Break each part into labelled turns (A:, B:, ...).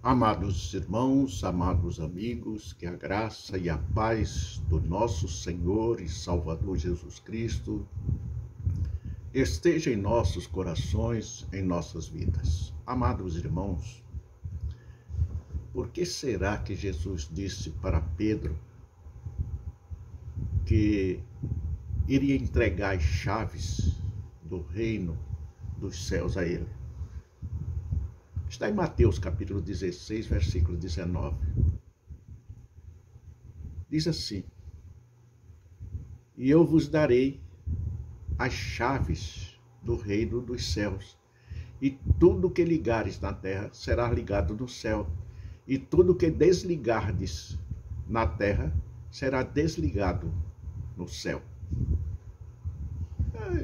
A: Amados irmãos, amados amigos, que a graça e a paz do nosso Senhor e Salvador Jesus Cristo esteja em nossos corações, em nossas vidas. Amados irmãos, por que será que Jesus disse para Pedro que iria entregar as chaves do reino dos céus a ele? Está em Mateus capítulo 16, versículo 19. Diz assim: E eu vos darei as chaves do reino dos céus, e tudo que ligares na terra será ligado no céu, e tudo que desligardes na terra será desligado no céu.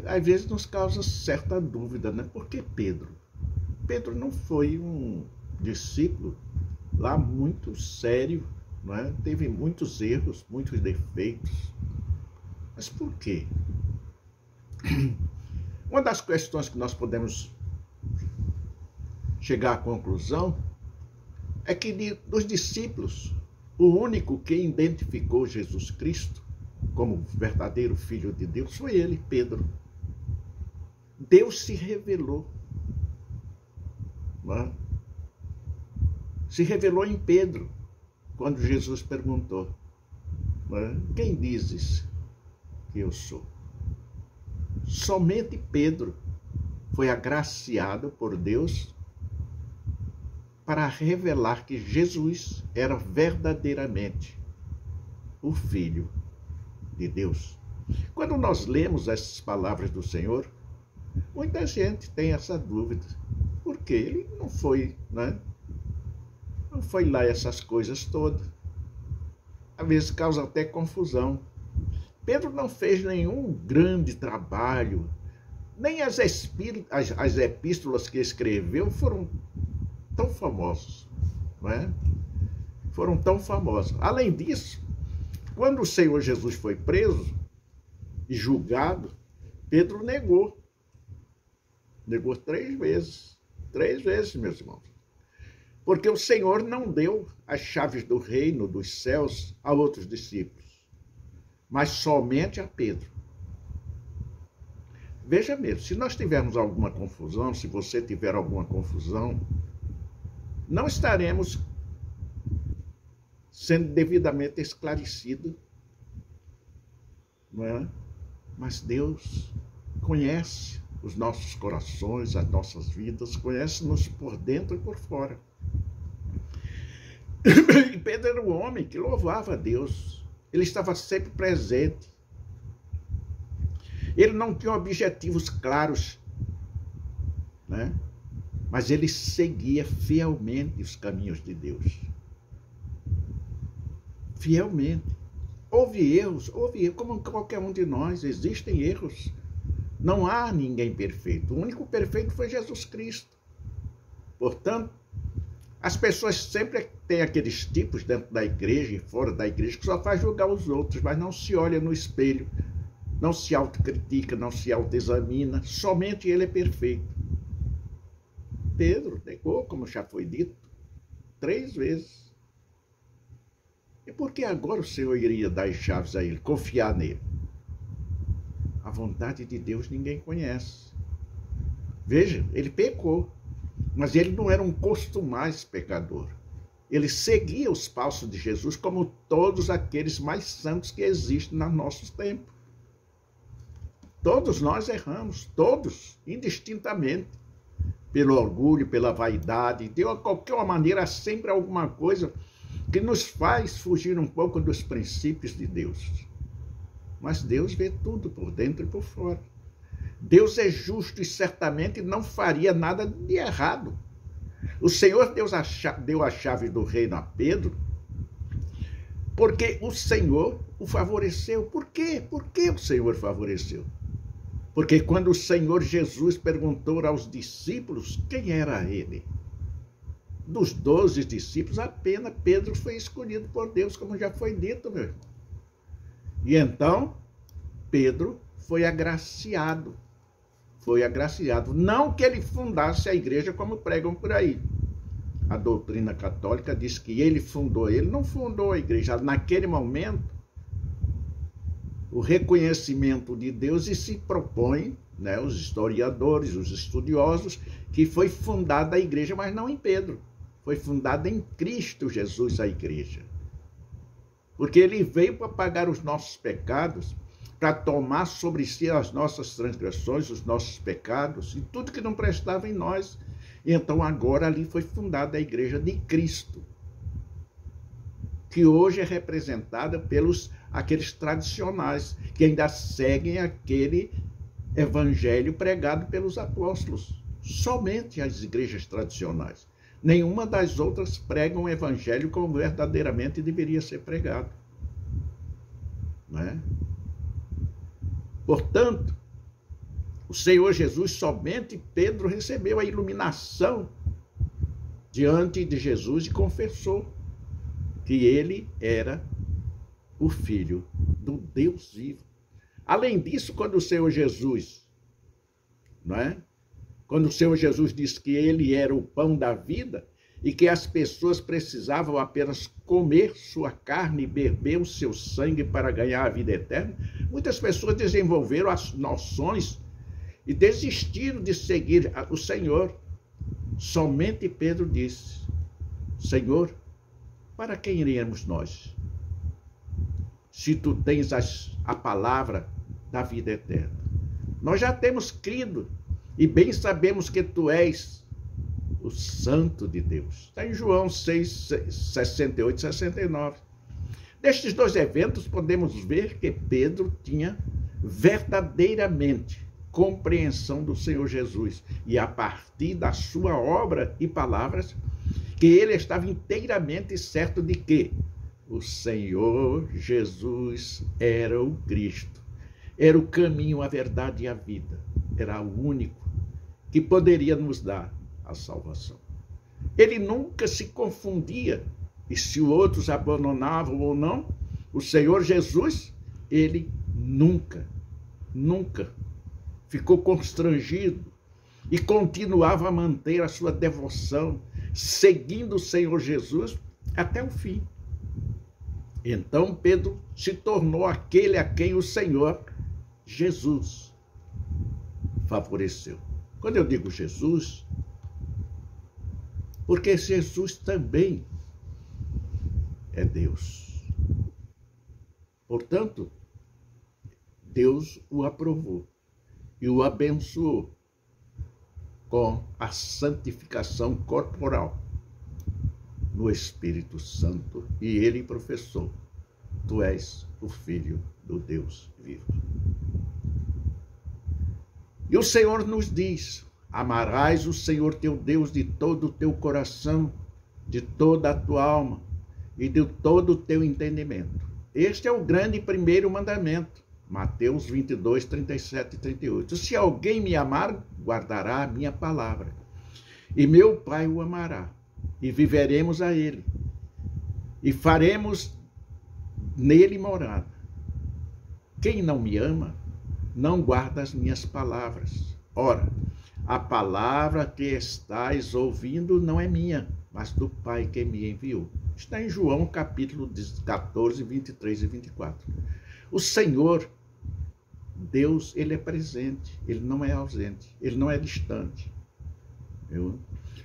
A: Às vezes nos causa certa dúvida, né? Por que Pedro? Pedro não foi um discípulo lá muito sério, não é? Teve muitos erros, muitos defeitos. Mas por quê? Uma das questões que nós podemos chegar à conclusão é que dos discípulos, o único que identificou Jesus Cristo como verdadeiro Filho de Deus foi ele, Pedro. Deus se revelou. Se revelou em Pedro, quando Jesus perguntou: quem dizes que eu sou? Somente Pedro foi agraciado por Deus para revelar que Jesus era verdadeiramente o Filho de Deus. Quando nós lemos essas palavras do Senhor, muita gente tem essa dúvida. Por quê? Ele não foi, né? Não foi lá essas coisas todas. Às vezes causa até confusão. Pedro não fez nenhum grande trabalho, nem as epístolas que escreveu foram tão famosas, não é? Foram tão famosas. Além disso, quando o Senhor Jesus foi preso e julgado, Pedro negou. Negou 3 vezes. 3 vezes, meus irmãos. Porque o Senhor não deu as chaves do reino dos céus a outros discípulos, mas somente a Pedro. Veja mesmo, se nós tivermos alguma confusão, se você tiver alguma confusão, não estaremos sendo devidamente esclarecido, não é? Mas Deus conhece os nossos corações, as nossas vidas, conhece-nos por dentro e por fora. E Pedro era um homem que louvava a Deus. Ele estava sempre presente. Ele não tinha objetivos claros, né? Mas ele seguia fielmente os caminhos de Deus. Fielmente. Houve erros, como qualquer um de nós, existem erros. Não há ninguém perfeito. O único perfeito foi Jesus Cristo. Portanto, as pessoas sempre têm aqueles tipos dentro da igreja e fora da igreja que só faz julgar os outros, mas não se olha no espelho, não se autocritica, não se autoexamina. Somente ele é perfeito. Pedro negou, como já foi dito, 3 vezes. E por que agora o Senhor iria dar as chaves a ele, confiar nele? A vontade de Deus ninguém conhece. Veja, ele pecou, mas ele não era um costumaz pecador. Ele seguia os passos de Jesus como todos aqueles mais santos que existem no nosso tempo. Todos nós erramos, todos, indistintamente, pelo orgulho, pela vaidade, de qualquer maneira, há sempre alguma coisa que nos faz fugir um pouco dos princípios de Deus. Mas Deus vê tudo por dentro e por fora. Deus é justo e certamente não faria nada de errado. O Senhor deu a chave do reino a Pedro porque o Senhor o favoreceu. Por quê? Por que o Senhor favoreceu? Porque quando o Senhor Jesus perguntou aos discípulos quem era ele, dos 12 discípulos, apenas Pedro foi escolhido por Deus, como já foi dito, meu irmão. E então, Pedro foi agraciado. Não que ele fundasse a igreja como pregam por aí, a doutrina católica diz que ele não fundou a igreja. Naquele momento, o reconhecimento de Deus, e se propõe, né, os historiadores, os estudiosos, que foi fundada a igreja, mas não em Pedro. Foi fundada em Cristo Jesus a igreja. Porque ele veio para pagar os nossos pecados, para tomar sobre si as nossas transgressões, os nossos pecados e tudo que não prestava em nós. E então agora ali foi fundada a igreja de Cristo, que hoje é representada pelos aqueles tradicionais, que ainda seguem aquele evangelho pregado pelos apóstolos. Somente as igrejas tradicionais. Nenhuma das outras pregam o evangelho como verdadeiramente deveria ser pregado. Não é? Portanto, o Senhor Jesus, somente Pedro recebeu a iluminação diante de Jesus e confessou que ele era o Filho do Deus vivo. Além disso, quando o Senhor Jesus, não é? Quando o Senhor Jesus disse que ele era o pão da vida e que as pessoas precisavam apenas comer sua carne e beber o seu sangue para ganhar a vida eterna, muitas pessoas desenvolveram as noções e desistiram de seguir o Senhor. Somente Pedro disse: Senhor, para quem iremos nós? Se tu tens a palavra da vida eterna. Nós já temos crido e bem sabemos que tu és o Santo de Deus. Está em João 6, 68 e 69. Destes dois eventos podemos ver que Pedro tinha verdadeiramente compreensão do Senhor Jesus. E a partir da sua obra e palavras, que ele estava inteiramente certo de que o Senhor Jesus era o Cristo. Era o caminho, a verdade e a vida. Era o único que poderia nos dar a salvação. Ele nunca se confundia, e se outros abandonavam ou não, o Senhor Jesus, ele nunca ficou constrangido e continuava a manter a sua devoção, seguindo o Senhor Jesus até o fim. Então Pedro se tornou aquele a quem o Senhor Jesus favoreceu. Quando eu digo Jesus, porque Jesus também é Deus. Portanto, Deus o aprovou e o abençoou com a santificação corporal no Espírito Santo, e ele professou: tu és o Filho do Deus vivo. E o Senhor nos diz: amarás o Senhor teu Deus de todo o teu coração, de toda a tua alma e de todo o teu entendimento. Este é o grande primeiro mandamento. Mateus 22, 37 e 38. Se alguém me amar, guardará a minha palavra, e meu Pai o amará, e viveremos a ele, e faremos nele morada. Quem não me ama, não guarda as minhas palavras. Ora, a palavra que estais ouvindo não é minha, mas do Pai que me enviou. Está em João capítulo 14, 23 e 24. O Senhor, Deus, ele é presente, ele não é ausente, ele não é distante.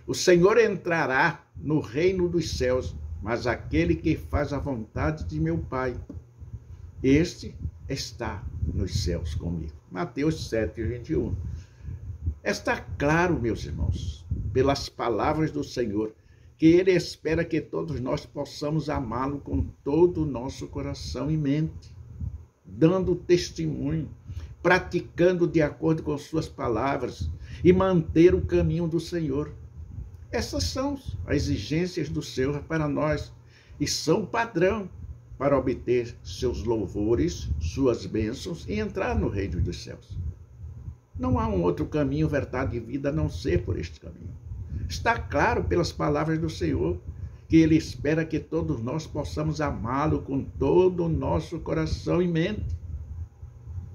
A: O Senhor entrará no reino dos céus, mas aquele que faz a vontade de meu Pai, este está nos céus comigo. Mateus 7, 21. Está claro, meus irmãos, pelas palavras do Senhor, que ele espera que todos nós possamos amá-lo com todo o nosso coração e mente, dando testemunho, praticando de acordo com suas palavras e manter o caminho do Senhor. Essas são as exigências do Senhor para nós e são padrão para obter seus louvores, suas bênçãos e entrar no reino dos céus. Não há um outro caminho, verdade e vida a não ser por este caminho. Está claro pelas palavras do Senhor que ele espera que todos nós possamos amá-lo com todo o nosso coração e mente.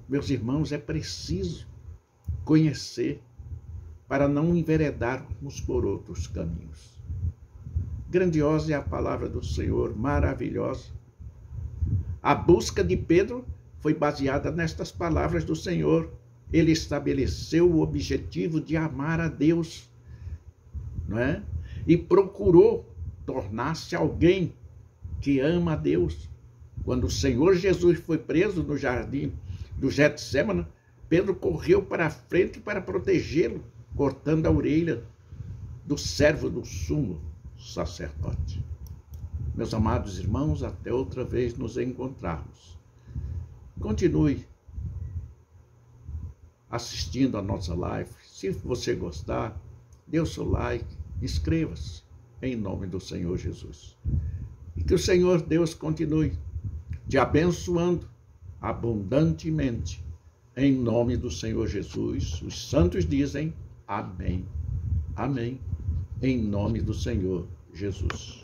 A: Meus irmãos, é preciso conhecer para não enveredarmos por outros caminhos. Grandiosa é a palavra do Senhor, maravilhosa. A busca de Pedro foi baseada nestas palavras do Senhor. Ele estabeleceu o objetivo de amar a Deus, não é? E procurou tornar-se alguém que ama a Deus. Quando o Senhor Jesus foi preso no jardim do Getsêmani, Pedro correu para a frente para protegê-lo, cortando a orelha do servo do sumo sacerdote. Meus amados irmãos, até outra vez nos encontrarmos. Continue assistindo a nossa live. Se você gostar, dê o seu like, inscreva-se em nome do Senhor Jesus. E que o Senhor Deus continue te abençoando abundantemente em nome do Senhor Jesus. Os santos dizem amém. Amém. Em nome do Senhor Jesus.